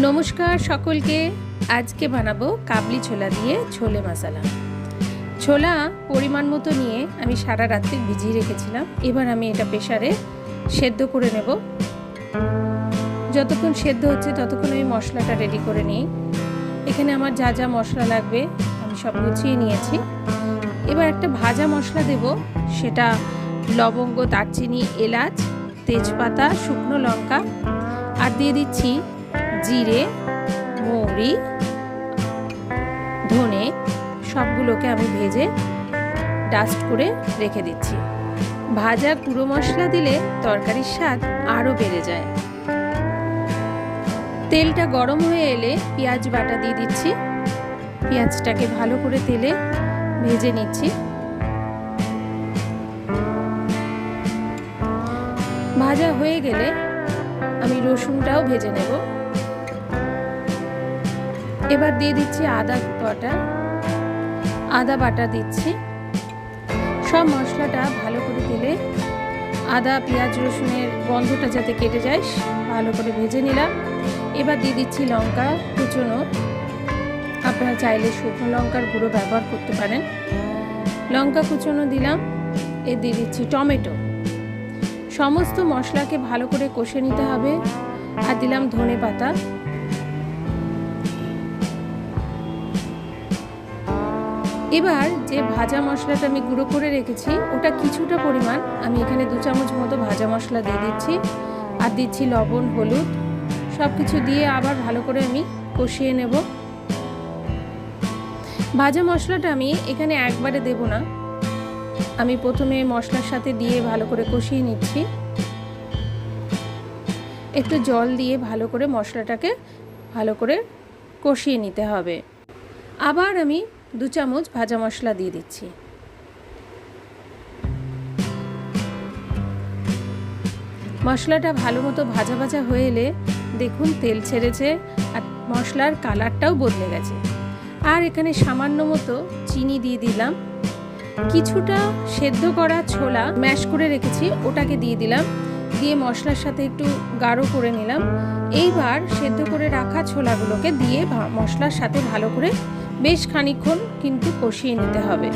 নমস্কার সকলকে। আজকে বানাবো কাবলি ছোলা দিয়ে ছোলে মশলা। ছোলা পরিমাণ মতো নিয়ে আমি সারা রাত্রি ভিজিয়ে রেখেছিলাম। এবার আমি এটা প্রেসারে সেদ্ধ করে নেব। যতক্ষণ সেদ্ধ হচ্ছে ততক্ষণ আমি মশলাটা রেডি করে নিই। এখানে আমার যা যা মশলা লাগবে আমি সব গুছিয়ে নিয়েছি। এবার একটা ভাজা মশলা দেব, সেটা লবঙ্গ, দারচিনি, এলাচ, তেজপাতা, শুকনো লঙ্কা আর দিয়ে দিচ্ছি জিরে, মৌরি, ধনে। সবগুলোকে আমি ভেজে ডাস্ট করে রেখে দিচ্ছি। ভাজা গুঁড়ো মশলা দিলে তরকারির স্বাদ আরও বেড়ে যায়। তেলটা গরম হয়ে এলে পেঁয়াজ বাটা দিয়ে দিচ্ছি। পেঁয়াজটাকে ভালো করে তেলে ভেজে নিচ্ছি। ভাজা হয়ে গেলে আমি রসুনটাও ভেজে নেব। এবার দিয়ে দিচ্ছি আদা বাটা দিচ্ছি। সব মশলাটা ভালো করে তেলে আদা, পেঁয়াজ, রসুনের গন্ধটা যাতে কেটে যায় ভালো করে ভেজে নিলাম। এবার দিয়ে দিচ্ছি লঙ্কা কুচনো। আপনারা চাইলে শুকনো লঙ্কার গুঁড়ো ব্যবহার করতে পারেন। লঙ্কা কুচনো দিলাম। দিয়ে দিচ্ছি টমেটো। সমস্ত মশলাকে ভালো করে কষে নিতে হবে। আর দিলাম ধনে পাতা। এবার যে ভাজা মশলাটা আমি গুঁড়ো করে রেখেছি ওটা কিছুটা পরিমাণ আমি এখানে 2 চামচ মতো ভাজা মশলা দিয়ে দিচ্ছি। আর দিচ্ছি লবণ, হলুদ, সব কিছু দিয়ে আবার ভালো করে আমি কষিয়ে নেব। ভাজা মশলাটা আমি এখানে একবারে দেব না, আমি প্রথমে মশলার সাথে দিয়ে ভালো করে কষিয়ে নিচ্ছি। একটু জল দিয়ে ভালো করে মশলাটাকে ভালো করে কষিয়ে নিতে হবে। আবার আমি 2 চামচ ভাজা মশলা দিয়ে দিচ্ছি। মশলাটা ভালো মতো ভাজা ভাজা হয়ে এলে দেখুন তেল ছেড়েছে আর মশলার কালারটাও বদলে গেছে। আর এখানে সামান্য মতো চিনি দিয়ে দিলাম। কিছুটা সেদ্ধ করা ছোলা ম্যাশ করে রেখেছি ওটাকে দিয়ে দিলাম। দিয়ে মশলার সাথে একটু গাঢ় করে নিলাম। এইবার সেদ্ধ করে রাখা ছোলাগুলোকে দিয়ে মশলার সাথে ভালো করে বেশ খানিকক্ষণ কিন্তু কষিয়ে নিতে হবে।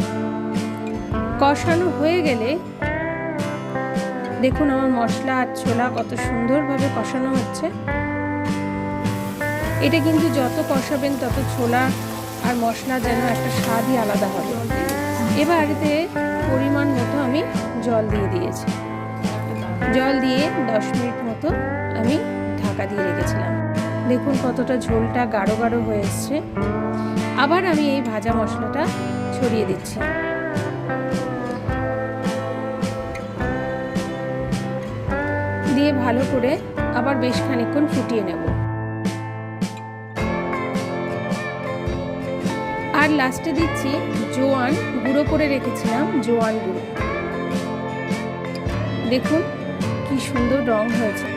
কষানো হয়ে গেলে দেখুন আমার মশলা আর ছোলা কত সুন্দরভাবে কষানো হচ্ছে। এটা কিন্তু যত কষাবেন তত ছোলা আর মশলা যেন একটা স্বাদই আলাদা হবে। এবার এতে পরিমাণ মতো আমি জল দিয়ে দিয়েছি। জল দিয়ে 10 মিনিট মতো আমি ঢাকা দিয়ে রেখেছিলাম। দেখুন কতটা ঝোলটা গাঢ় গাঢ় হয়ে এসছে। আবার আমি এই ভাজা মশলাটা ছড়িয়ে দিচ্ছি। দিয়ে ভালো করে আবার বেশ খানিকক্ষণ ফুটিয়ে নেব। আর লাস্টে দিচ্ছি জোয়ান গুঁড়ো করে রেখেছিলাম, জোয়ান গুঁড়ো। দেখুন কি সুন্দর রং হয়েছে।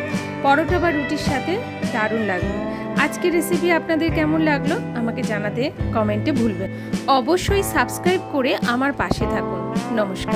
পরোটা বা রুটির সাথে দারুণ লাগবে। আজকের রেসিপি আপনাদের কেমন লাগলো আমাকে জানাতে কমেন্টে ভুলবেন। অবশ্যই সাবস্ক্রাইব করে আমার পাশে থাকুন। নমস্কার।